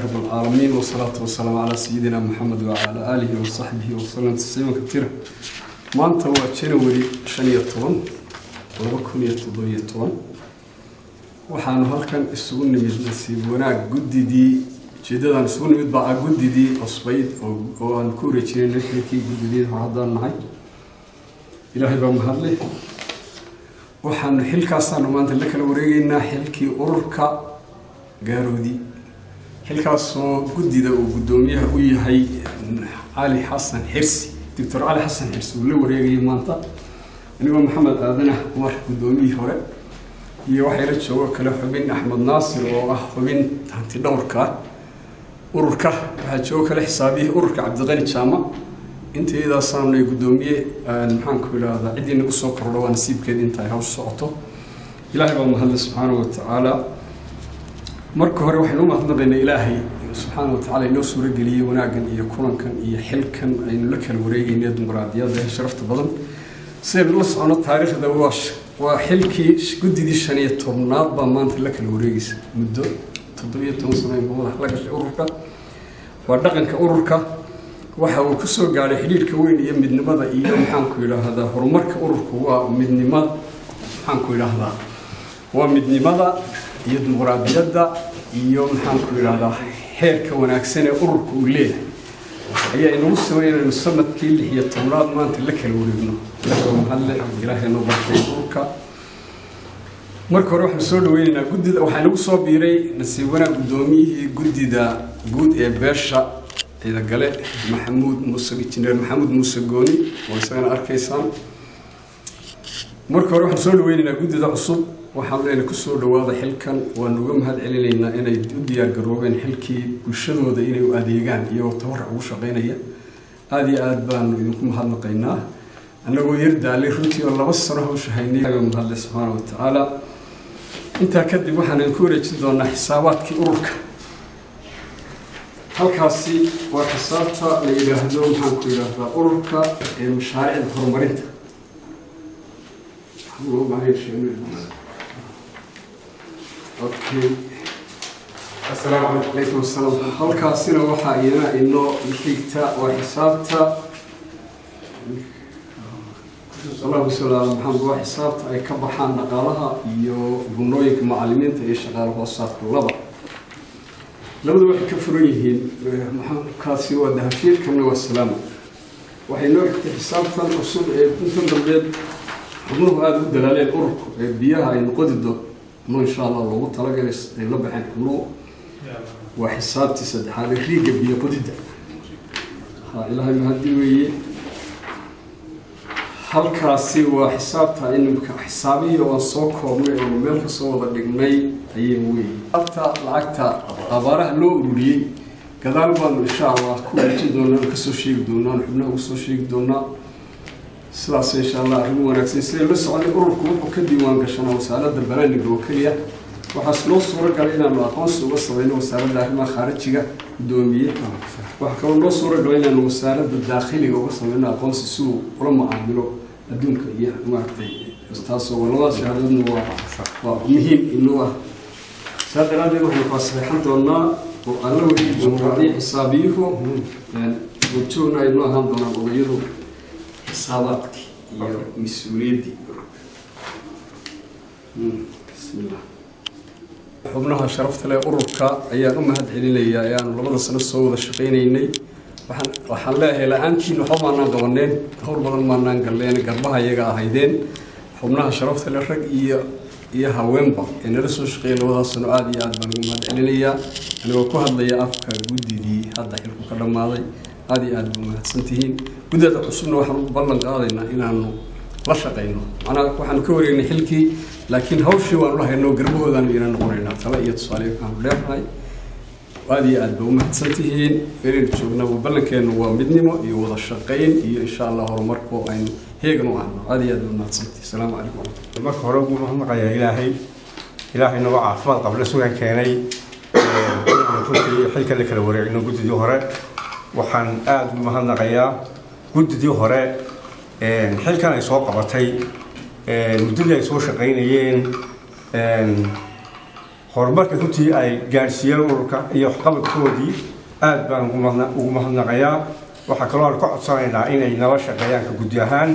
رب العالمين والصلاة والسلام على سيدنا محمد وعلى آله وصحبه وسلم تسليما كثيرا. ما أنت هو جنوري شنية طبعا وبكونية تضوية طبعا وحان هالكن السجون نسيب وناك جدي دي جدًا السجون يتبع جدي دي أصبيت أو أنكوري شيء نحكي جدي دي هذا معي إلهي بمهله وحان حلك أصلا وما أنت لك الورينا حلكي أوركا جارودي حلكاسو جديدة وقدوميها وياهي علي حسن حرسي دكتور علي حسن حرسي ولو وريجي مانتا أنا محمد آذنه مر قدوميه هراء يوحيل شو كله حبين أحمد ناصر وحبين تحت دوركا أوركا هالشو كله حسابيه أوركا عبد الغني شامة أنت إذا صارنا قدوميه نحن كل هذا عدي نقصه كرلو نسيب كده أنت هاو صوته إلهي بالمهل سبحانه وتعالى marka hore waxaan u mahadnaqaynaa Ilaahay subhanahu wa ta'ala inoo soo geliyay wanaagan iyo kulankan iyo xilkan aynu la kala wareegaynay dimuqraadiyadda ee sharafta badan si la socono taariikhda waa xilkii gudidii 15aad baa maanta la kala wareegaysa muddo 17 sano in wada la gashay ururka waa dhaqanka ururka waxa uu ku soo gaaray xiriirka weyn iyo midnimada iyo maxaan ku yiraahdaa horumarka ururku waa midnimada maxaan ku yiraahdaa waa midnimada iyo dimuqraadiyadda iyo maxaan ku yiraahdaa heerka wanaagsan ee ururku uu leeyahay ayaa inuu sameeyay sanadkii 16aad maanta la kala wareegno Ilaahay noo barkay ururka marka hore waxaan soo dhaweynaynaa gudida waxaan ugu soo biiray nasiib wanaag gudoomiyihii gudida guud ee beesha ida gale Maxamuud Muuse Gooni oo isagana arkaysaan marka hore waxaan soo dhaweynaynaa gudida cusub waxaan leeyahay ku soo dhawaada xilkan waan uga mahad celinaynaa inay u diyaar garoobeen xilkii bulshadooda inay u adeegaan iyo tabaruc ugu shaqeynaya aad iyo aad baan idinku mahadnaqaynaa anagoo yardaalay runtii oo 2 sano hawsha haynay mahad subhanahu wa ta'ala inta kadib waxaan ku wareejin doonaa xisaabaadkii ururka halkaasi waa xisaabta la yiraahdo maxaan ku yiraahdaa ururka ee mashaariicda horumarinta Okay. السلام عليكم السلام. هل كاسينا وحاينا إنه الحكتة وحسابتا الله بسلا محمد وحسابتا أي كبحان نقالها يو بنويك معلمين تيش غير وصات كلها. لما دو كفريهين محمد كاسي ودهفير كمل والسلام. وحينو حسابتا الأصول كنتم بالبيت حضنوه هذا الدلالة الأورك بيها إن قددو إن شاء الله لو طلقنا يلبح عنه وحسابتي سد حال ريقة بيقودده ها إلهي مهديوي هل كاسي وحسابتها إنه حسابي وصوكه وملك صوت الدقمي أيوي حتى لعكتا أباره لو أولي كذلك إن شاء الله كل شيء دونا كسوشيك دونا نحبنا كسوشيك دونا سلاس إن شاء الله هو نفسي سير بس على أوركم وكدي وانقشنا وسالة البلد الوكيلية وحصلوا صورة قليلة من أقوس وصلنا وسالة داخل خارجية دومية وحكوا صورة قليلة من وسالة الداخلية وصلنا أقوس سوء ولما عملوا الدنيا إياه ما أعطي استاذ والله شهادة إنه ومهم إنه سادة هذا هو القصة حتى الله وأنا ودي جمهوري حسابيه وتشوفنا إنه هم دون غيره حساباتك يا مسؤوليتي بسم الله حبناها شرفت لي أوركا أيام مهد علينا أيام لما سنة الصوت الشقيني وحن لا إلى أنتي نحومنا قوانين هور بدل ما نقلين قربها يجا هيدين حبناها شرفت لي رج يا هوينبا إن رسول شقين وهذا سنة عادي عاد مهد علينا أنا وكهد لي أفكار جودي دي هذا حلو كلام ماضي هذه عاد مهد سنتين بدأت أصلنا وحنا بلغ قاضينا إنه لا شقينا أنا وحنا كوريني حلكي لكن هوشي والله إنه قربه ذا إننا نقولنا تلا يتصالح كان لهاي وهذه ألبوم سنتين غير شغلنا وبلغ كأنه ومدني يوضع الشقين إن شاء الله هرمركو أين هيك نوعنا هذه ألبوم سنتين السلام عليكم. marka hore ugu mahadnaqayaa ilaahay noo caafimaad qabla sugan keenay xilka la kala wareegno gudidii hore waxaan aad u mahadnaqayaa gudidii hore xilkan ay soo qabatay muddadii ay soo shaqeynayeen horumarka runtii ay gaarsiiyeen ururka iyo waxqabadkoodii aad baan ugu mahadnaqayaa. waxaa kaloo aan ka codsanaynaa inay nala shaqeeyaan ka guddi ahaan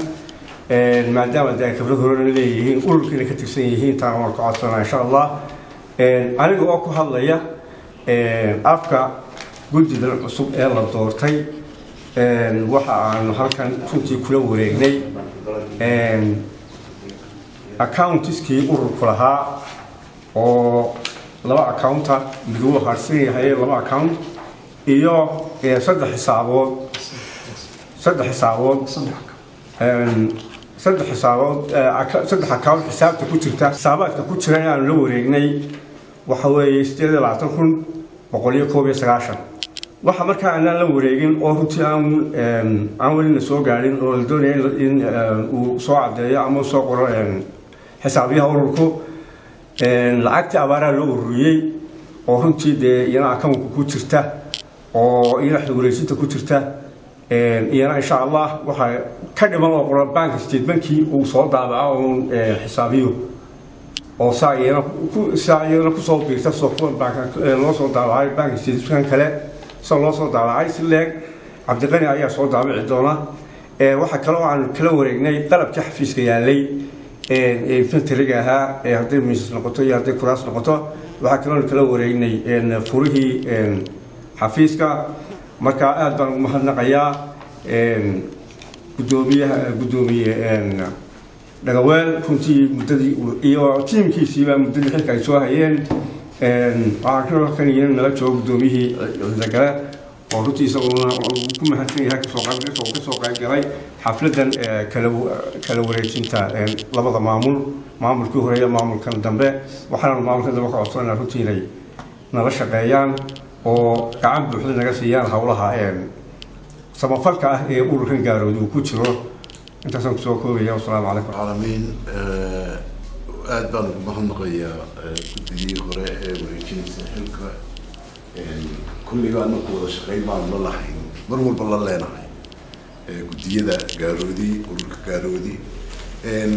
maadaama ay khibrad hore leeyihiin ururkiina ka tirsan yihiin taana waan ka codsanaa insha allah. aniga oo ku hadlaya afka guddida cusub ee la doortay waxa aan halkan runtii kula wareegnay accountiskii ururku lahaa oo 2 accounta mid uu harsan yahay 2 account iyo 3 xisaabood 3 account xisaabta ku jirta xisaabaadka ku jira aan la wareegnay waxa weeye 8,119 waxa markaa aan la wareegin oo runtii aan weli soo gaarin oo la doonayo in uu soo cadeeyo ama soo qoro xisaabiyaha ururku lacagtii abaaraha loo ururiyay oo runtii dee iyana account ku jirta oo iyana xogoleysinta ku jirta iyana insha Allah waxa ka dhiman oo qoran bank statementkii uu soo daabaco oo xisaabiyo oo saayana ku soo biirta soo bank loo soo daabacay bank statement kale soo loo soo daabacay si leeg Cabdiqani ayaa soo daabici doona. waxa kale oo aan kala wareegnay qalabkii xafiiska yaalay filtriga ahaa hadday miis noqoto iyo hadday kuraas noqoto waxa kale oo kala wareegnay furihii xafiiska. marka aad baan ugu mahadnaqayaa gudoomiye dhagaweel runtii muddadii iyo tiimkiisiiba muddadii xilka ay soo hayeen. waxaa kaloo kan yihiin nala joogo gudoomiyihii Ciidagale oo runtii isaguna ku mahadsan yahay kasoo qayb galay xafladan kala wareejinta labada maamulkii hore iyo maamulkan dambe. waxaan maamulkan dambe ka codsanaa runtii inay nala shaqeeyaan oo gacan buuxda naga siiyaan hawlaha samafalka ah ee ururkan gaaroodi uu ku jiro. intaasaan kusoo koobaya. wasalaamu calaykum caalamiin. aad baan ugu mahadnaqayaa guddigii hore ee wareejinaysa xilka. kulliga anaku wada shaqeyn baan la lahayn mar walba la leenahay guddiyada gaaroodi ururka gaaroodi.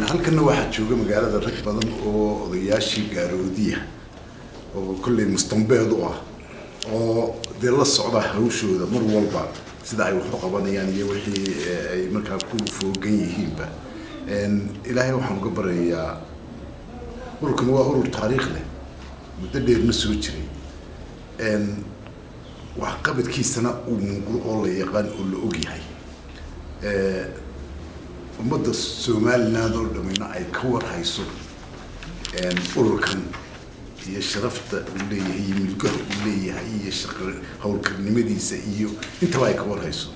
halkana waxaa jooga magaalada rag badan oo odayaashii gaaroodiya oo kulley mustambeed u ah oo dee la socda hawshooda mar walba sida ay wax u qabanayaan iyo wixii ay markaa ku foogan yihiinba. ilaahay waxaan uga baryayaa ururkan waa urur taariikh leh muddo dheerna soo jiray waxqabadkiisana uu muuqdo oo la yaqaan oo la og yahay. ummadda Somaliland oo dhammayna ay ka warhayso ururkan iyo sharafta uu leeyahay iyo milgaha uu leeyahay iyo howlkarnimadiisa iyo intaba ay ka warhayso.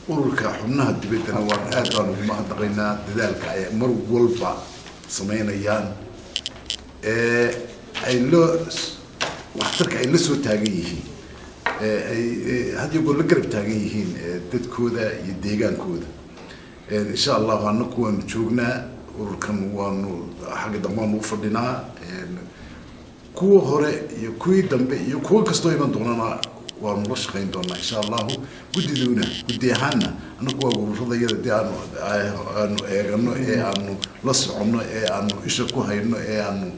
ururka xubnaha dibaddana waan aad baan ugu mahadnaqaynaa dadaalka ay mar walba sameynayaan waxtarka ay la soo taagan yihiin had iyo goor la garab taagan yihiin dadkooda iyo deegaankooda. insha Allah anaku waanu joognaa ururkan waanu xagga dambe u fadhinaa. kuwa hore iyo kuwii dambe iyo kuwa kastoo iman doonana waanu la shaqeyn doonaa insha Allah. guddiduna guddi ahaanna anaku waa ururada aanu eegano ee aanu la soconno ee aanu isha ku hayno ee aanu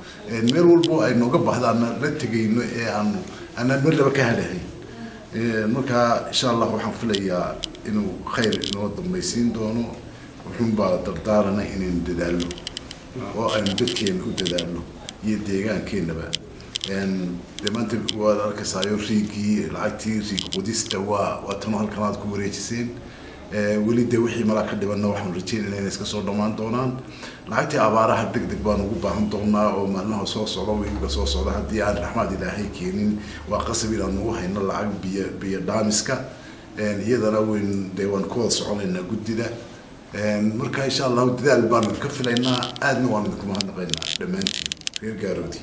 meel walba ay nooga baxdaan la tegayno ee aanu meel laba ka helahay. marka insha Allah waxaan filayaa inuu khayr inoo dambaysiin doono. wuxuun baa dardaarana inaynu dadaalno oo aynu dadkeena u dadaalno iyo deegaankeenaba. maanta waad arkaysayo riigii lacagtii riig qudista waa tan halkan aad ku wareejiseen. weli dee wixii malaa ka dhibanna waxaan rajeynaynaa inay iska soo dhammaan doonaan. lacagtii abaaraha degdeg baan ugu baahan doonaa oo maalmaha soo socda wiiga soo socda haddii aan raxmaad ilaahay keenin waa qasab inaanu u hayno lacag biyo dhaamiska. iyadana dee waan ku wada soconaynaa guddida. marka insha Allah dadaal baan ka filaynaa aadna waan idinku mahadnaqaynaa dhammaantiin reer Gaaroodi.